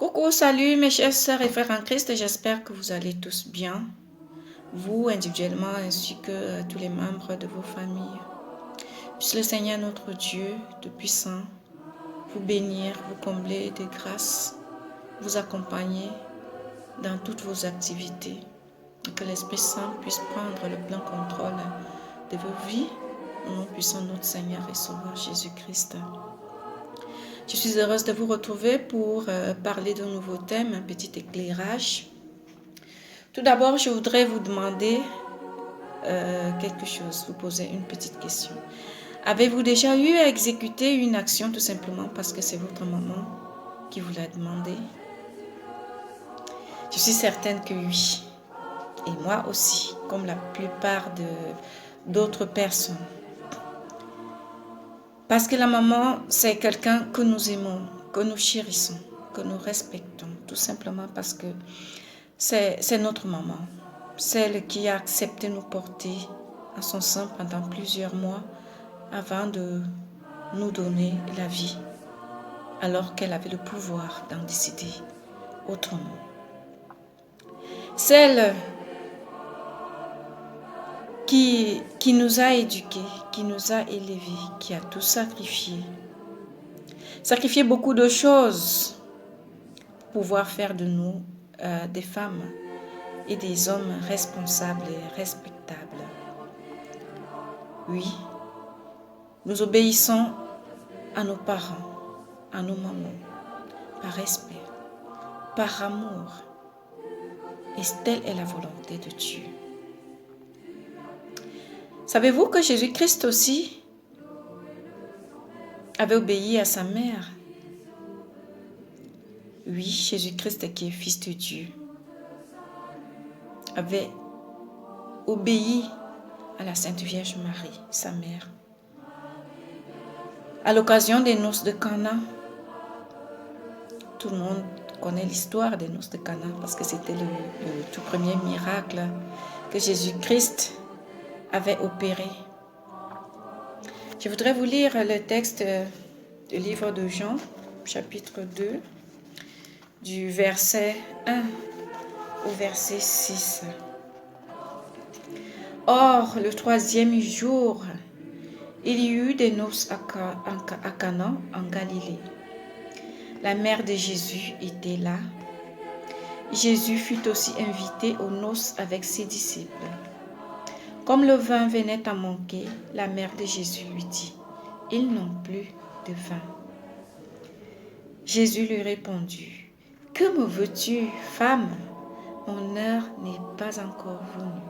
Coucou, salut mes chers sœurs et frères en Christ, j'espère que vous allez tous bien, vous individuellement ainsi que tous les membres de vos familles. Puisse le Seigneur notre Dieu Tout-Puissant vous bénir, vous combler de grâce, vous accompagner dans toutes vos activités et que l'Esprit Saint puisse prendre le plein contrôle de vos vies au nom puissant de notre Seigneur et Sauveur Jésus-Christ. Je suis heureuse de vous retrouver pour parler d'un nouveau thème, un petit éclairage. Tout d'abord, je voudrais vous demander quelque chose, vous poser une petite question. Avez-vous déjà eu à exécuter une action tout simplement parce que c'est votre maman qui vous l'a demandé? Je suis certaine que oui. Et moi aussi, comme la plupart d'autres personnes. Parce que la maman, c'est quelqu'un que nous aimons, que nous chérissons, que nous respectons, tout simplement parce que c'est notre maman, celle qui a accepté nous porter à son sein pendant plusieurs mois avant de nous donner la vie, alors qu'elle avait le pouvoir d'en décider autrement. Celle qui nous a éduqués, qui nous a élevés, qui a tout sacrifié beaucoup de choses pour pouvoir faire de nous des femmes et des hommes responsables et respectables. Oui, nous obéissons à nos parents, à nos mamans, par respect, par amour. Et telle est la volonté de Dieu. Savez-vous que Jésus-Christ aussi avait obéi à sa mère? Oui, Jésus-Christ qui est fils de Dieu avait obéi à la Sainte Vierge Marie, sa mère. À l'occasion des noces de Cana, tout le monde connaît l'histoire des noces de Cana parce que c'était le tout premier miracle que Jésus-Christ avait opéré. Je voudrais vous lire le texte du livre de Jean, chapitre 2, du verset 1 au verset 6. Or, le troisième jour, il y eut des noces à Cana, en Galilée. La mère de Jésus était là. Jésus fut aussi invité aux noces avec ses disciples. Comme le vin venait à manquer, la mère de Jésus lui dit, « Ils n'ont plus de vin. » Jésus lui répondit, « Que me veux-tu, femme? Mon heure n'est pas encore venue. »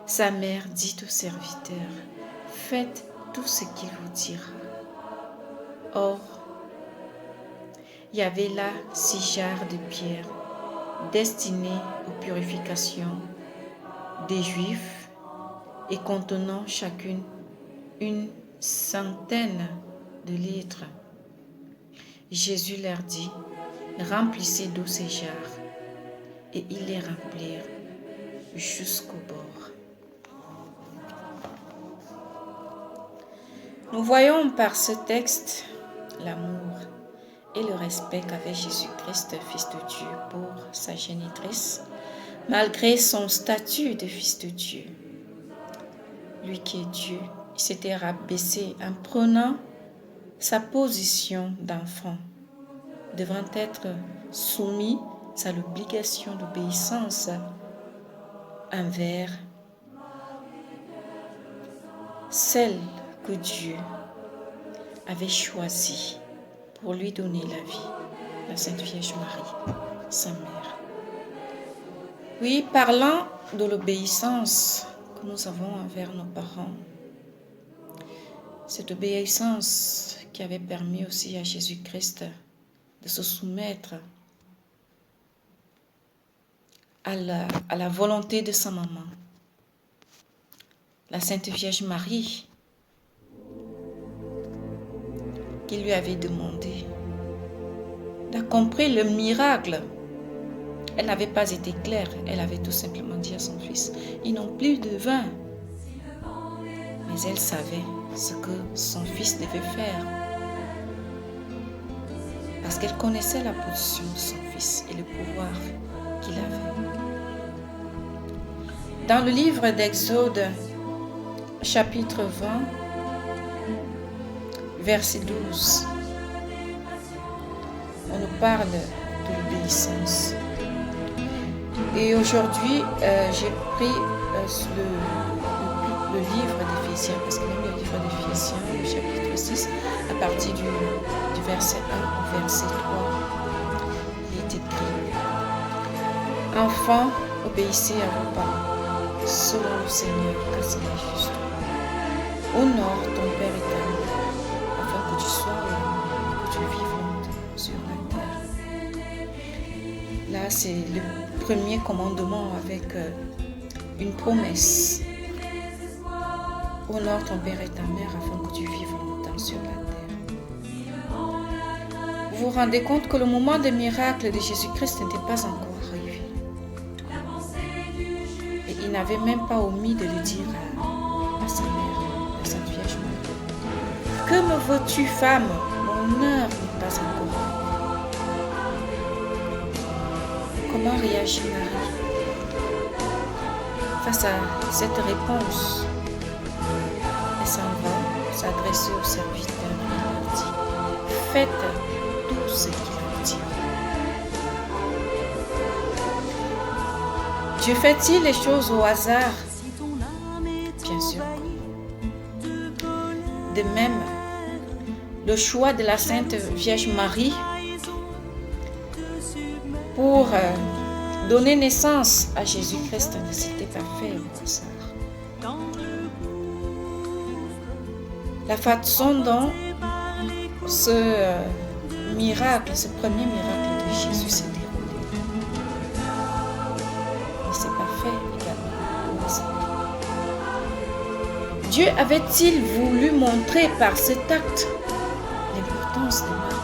Sa mère dit au serviteur, « Faites tout ce qu'il vous dira. » Or, il y avait là 6 jarres de pierre destinées aux purifications des Juifs et contenant chacune une centaine de litres. Jésus leur dit, « Remplissez d'eau ces jarres. » Et ils les remplirent jusqu'au bord. Nous voyons par ce texte l'amour et le respect qu'avait Jésus-Christ, fils de Dieu, pour sa génitrice, malgré son statut de fils de Dieu. Lui qui est Dieu, il s'était rabaissé en prenant sa position d'enfant, devant être soumis à l'obligation d'obéissance envers celle que Dieu avait choisie pour lui donner la vie, la Sainte Vierge Marie, sa mère. Oui, parlant de l'obéissance que nous avons envers nos parents, cette obéissance qui avait permis aussi à Jésus-Christ de se soumettre à la volonté de sa maman, la Sainte Vierge Marie, qui lui avait demandé d'accomplir le miracle. Elle n'avait pas été claire, elle avait tout simplement dit à son fils, « Ils n'ont plus de vin. » Mais elle savait ce que son fils devait faire. parce qu'elle connaissait la position de son fils et le pouvoir qu'il avait. Dans le livre d'Exode, chapitre 20, verset 12, on nous parle de l'obéissance. Et aujourd'hui, j'ai pris le livre d'Éphésiens, parce que même le livre d'Éphésiens, le chapitre 6, à partir du verset 1 au verset 3, il est écrit: Enfants, obéissez à vos parents, selon le Seigneur, car c'est juste. Honore ton Père éternel, afin que tu sois heureux, que tu vives longtemps sur la terre. Là, c'est le premier commandement avec une promesse. Honore ton Père et ta mère afin que tu vives longtemps sur la terre. Vous vous rendez compte que le moment des miracles de Jésus-Christ n'était pas encore arrivé. Et il n'avait même pas omis de le dire à sa mère, à Sainte Vierge Marie. Que me veux-tu, femme? Mon heure n'est pas encore arrivée. Comment réagit Marie face à cette réponse? Elle s'en va s'adresser au serviteur et leur dit: faites tout ce qu'il vous dit. Dieu fait-il les choses au hasard? Bien sûr. De même, le choix de la Sainte Vierge Marie pour donner naissance à Jésus-Christ ne s'était pas fait au hasard. La façon dont ce miracle, ce premier miracle de Jésus s'est déroulé, ne s'est pas fait également au hasard. Dieu avait-il voulu montrer par cet acte l'importance de Marie,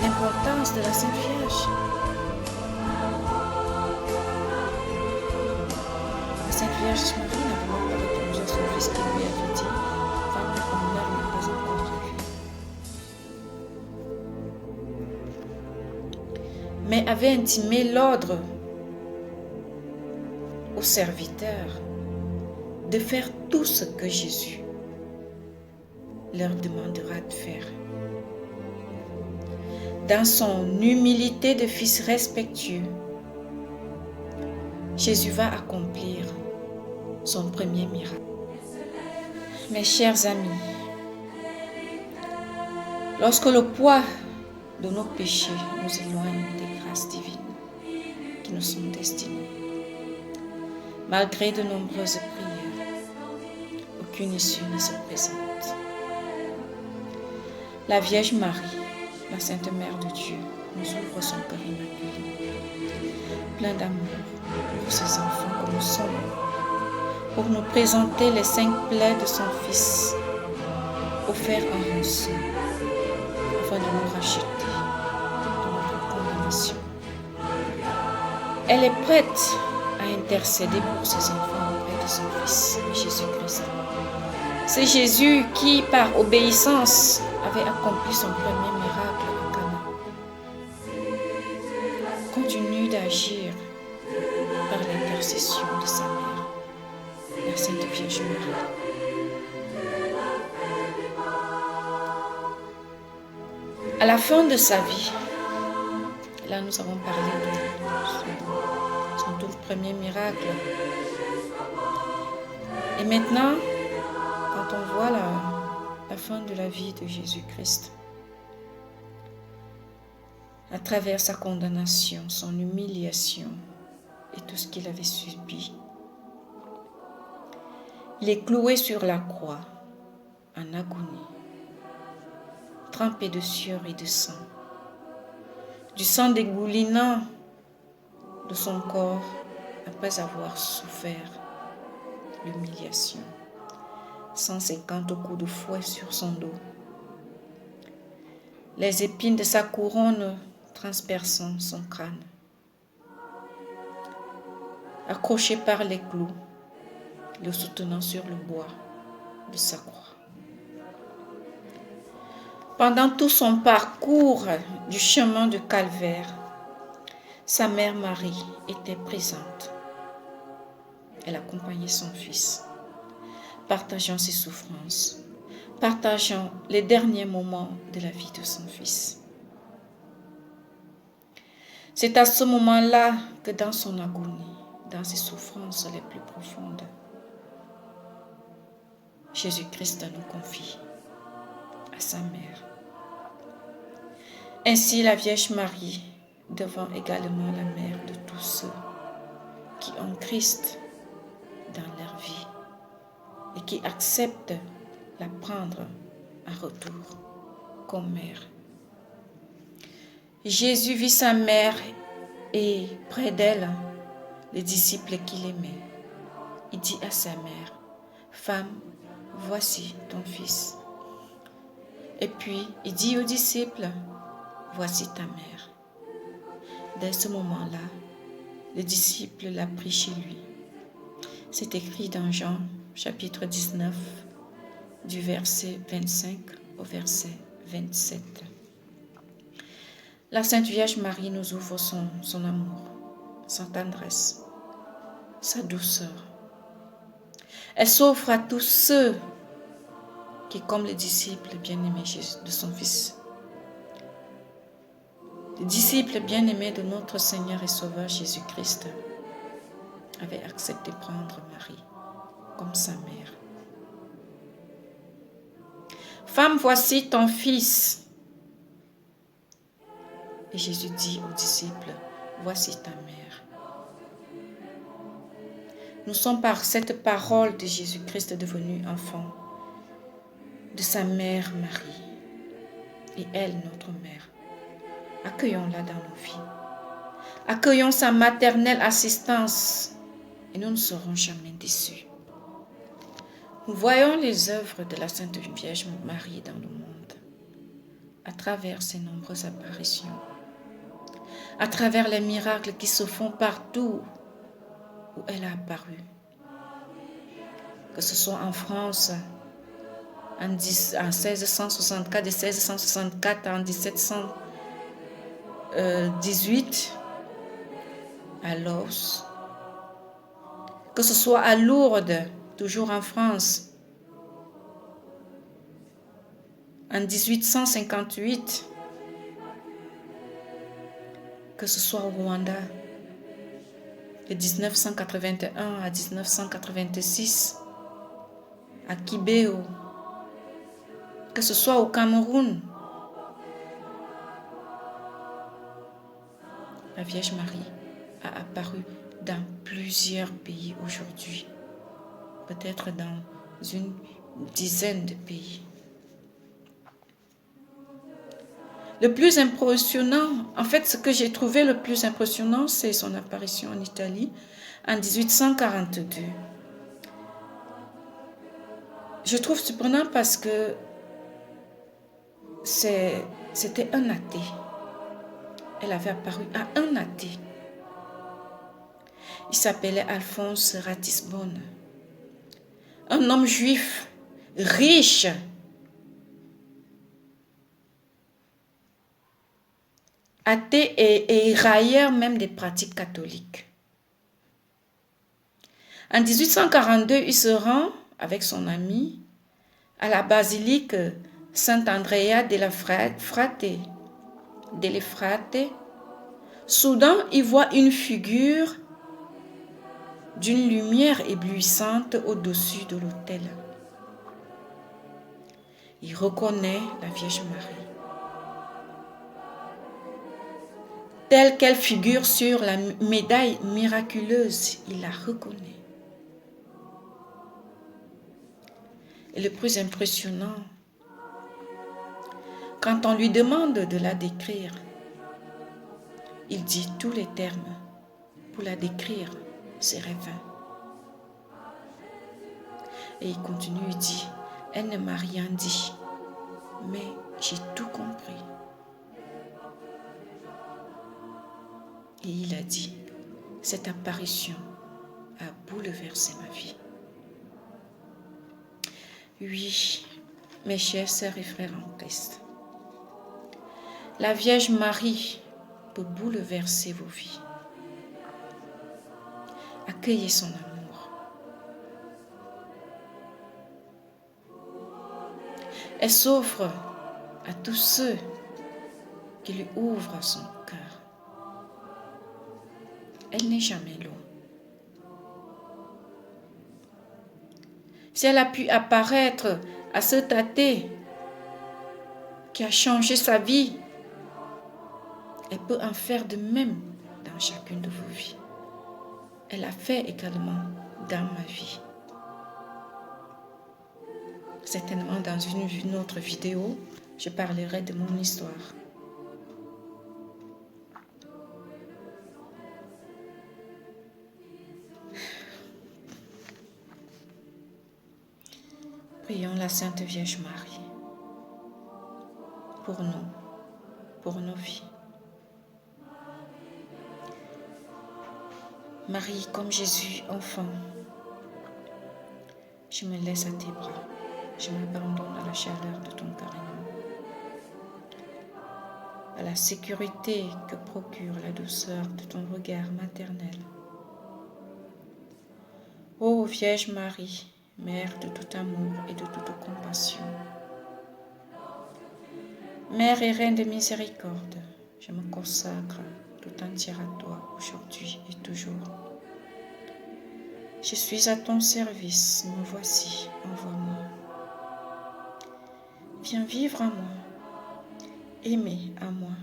l'importance de la Sainte Vierge? La Sainte Vierge Marie n'avait même pas répondu à son fils qui lui avait dit: femme, mon heure n'est pas encore arrivée. Mais avait intimé l'ordre aux serviteurs de faire tout ce que Jésus leur demandera de faire. Dans son humilité de fils respectueux, Jésus va accomplir son premier miracle. Mes chers amis, lorsque le poids de nos péchés nous éloigne des grâces divines qui nous sont destinées, malgré de nombreuses prières, aucune issue ne se présente. La Vierge Marie, la Sainte Mère de Dieu, nous ouvre son cœur immaculé, plein d'amour pour ses enfants que nous sommes, pour nous présenter les 5 plaies de son Fils, offerts en rançon, afin de nous racheter de notre condamnation. Elle est prête à intercéder pour ses enfants auprès de son Fils, Jésus-Christ. C'est Jésus qui, par obéissance, avait accompli son premier miracle à Cana. Continue d'agir par l'intercession de sa mère, la Sainte Vierge Marie. À la fin de sa vie, là nous avons parlé de son tout premier miracle. Et maintenant, quand on voit la fin de la vie de Jésus-Christ, à travers sa condamnation, son humiliation et tout ce qu'il avait subi, il est cloué sur la croix en agonie, trempé de sueur et de sang, du sang dégoulinant de son corps après avoir souffert l'humiliation. 150 coups de fouet sur son dos, les épines de sa couronne transperçant son crâne, accroché par les clous, le soutenant sur le bois de sa croix. Pendant tout son parcours du chemin du calvaire, sa mère Marie était présente. Elle accompagnait son fils, partageant ses souffrances, partageant les derniers moments de la vie de son fils. C'est à ce moment-là que dans son agonie, dans ses souffrances les plus profondes, Jésus-Christ nous confie à sa mère. Ainsi, la Vierge Marie devint également la mère de tous ceux qui ont Christ dans leur vie et qui acceptent la prendre en retour comme mère. Jésus vit sa mère et près d'elle, les disciples qu'il aimait. Il dit à sa mère, « Femme, voici ton fils. » Et puis, il dit aux disciples, « Voici ta mère. » Dès ce moment-là, le disciple l'a pris chez lui. C'est écrit dans Jean, chapitre 19, du verset 25 au verset 27. La Sainte Vierge Marie nous ouvre son amour, sa tendresse, sa douceur. Elle s'offre à tous ceux qui, comme les disciples bien-aimés de son Fils, les disciples bien-aimés de notre Seigneur et Sauveur Jésus-Christ, avaient accepté de prendre Marie comme sa mère. Femme, voici ton fils. Et Jésus dit aux disciples, voici ta mère. Nous sommes par cette parole de Jésus-Christ devenus enfants de sa mère Marie. Et elle, notre mère. Accueillons-la dans nos vies. Accueillons sa maternelle assistance et nous ne serons jamais déçus. Nous voyons les œuvres de la Sainte Vierge Marie dans le monde, à travers ses nombreuses apparitions, à travers les miracles qui se font partout où elle a apparu. Que ce soit en France, en 1664, de 1664 en 1718, à Los, que ce soit à Lourdes, toujours en France, en 1858, que ce soit au Rwanda, de 1981 à 1986, à Kibéo, que ce soit au Cameroun. La Vierge Marie a apparu dans plusieurs pays aujourd'hui, peut-être dans une dizaine de pays. Le plus impressionnant, en fait, ce que j'ai trouvé le plus impressionnant, c'est son apparition en Italie en 1842. Je trouve surprenant parce que c'était un athée. Elle avait apparu à un athée. Il s'appelait Alphonse Ratisbonne. Un homme juif, riche, athée et railleur même des pratiques catholiques. En 1842, il se rend avec son ami à la basilique Saint-Andrea delle Frate. Soudain, il voit une figure d'une lumière éblouissante au-dessus de l'autel. Il reconnaît la Vierge Marie, telle qu'elle figure sur la médaille miraculeuse. Il la reconnaît. Et le plus impressionnant, quand on lui demande de la décrire, il dit tous les termes pour la décrire serait vain. Et il continue, il dit, elle ne m'a rien dit, mais j'ai tout compris. Et il a dit, cette apparition a bouleversé ma vie. Oui, mes chers sœurs et frères en Christ, La Vierge Marie peut bouleverser vos vies. Accueillez son amour. Elle s'offre à tous ceux qui lui ouvrent son cœur. Elle n'est jamais loin. Si elle a pu apparaître à ce tâté qui a changé sa vie, elle peut en faire de même dans chacune de vos vies. Elle a fait également dans ma vie. Certainement dans une autre vidéo, je parlerai de mon histoire. Prions la Sainte Vierge Marie pour nous, pour nos vies. Marie, comme Jésus, enfant, je me laisse à tes bras. Je m'abandonne à la chaleur de ton cœur aimant, à la sécurité que procure la douceur de ton regard maternel. Ô Vierge Marie, Mère de tout amour et de toute compassion, Mère et Reine de miséricorde, je me consacre tout entière à toi aujourd'hui et toujours. Je suis à ton service, me voici, envoie-moi. Viens vivre en moi, aimer à moi,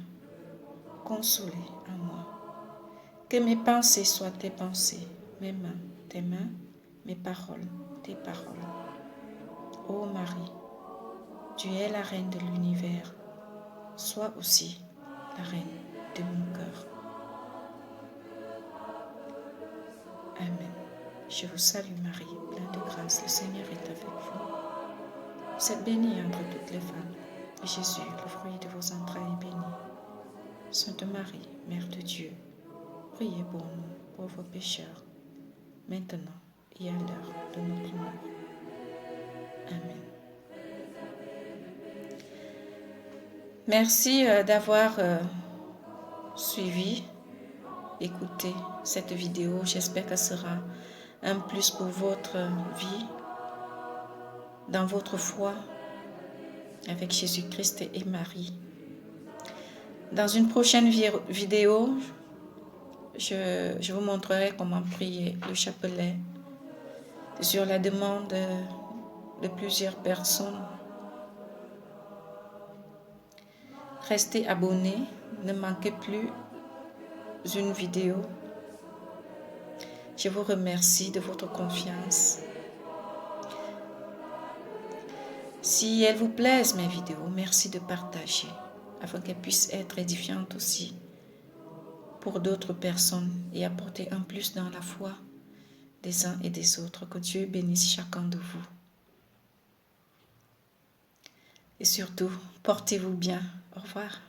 consoler à moi. Que mes pensées soient tes pensées, mes mains, tes mains, mes paroles, tes paroles. Ô Marie, tu es la reine de l'univers, sois aussi la reine de mon cœur. Amen. Je vous salue Marie, pleine de grâce, le Seigneur est avec vous. Vous êtes bénie entre toutes les femmes, et Jésus, le fruit de vos entrailles, est béni. Sainte Marie, Mère de Dieu, priez pour nous, pauvres pécheurs, maintenant et à l'heure de notre mort. Amen. Merci d'avoir suivi, écouté cette vidéo. J'espère qu'elle sera un plus pour votre vie, dans votre foi avec Jésus-Christ et Marie. Dans une prochaine vidéo, je vous montrerai comment prier le chapelet sur la demande de plusieurs personnes. Restez abonnés, ne manquez plus une vidéo. Je vous remercie de votre confiance. Si elles vous plaisent, mes vidéos, merci de partager afin qu'elles puissent être édifiantes aussi pour d'autres personnes et apporter un plus dans la foi des uns et des autres. Que Dieu bénisse chacun de vous. Et surtout, portez-vous bien. Au revoir.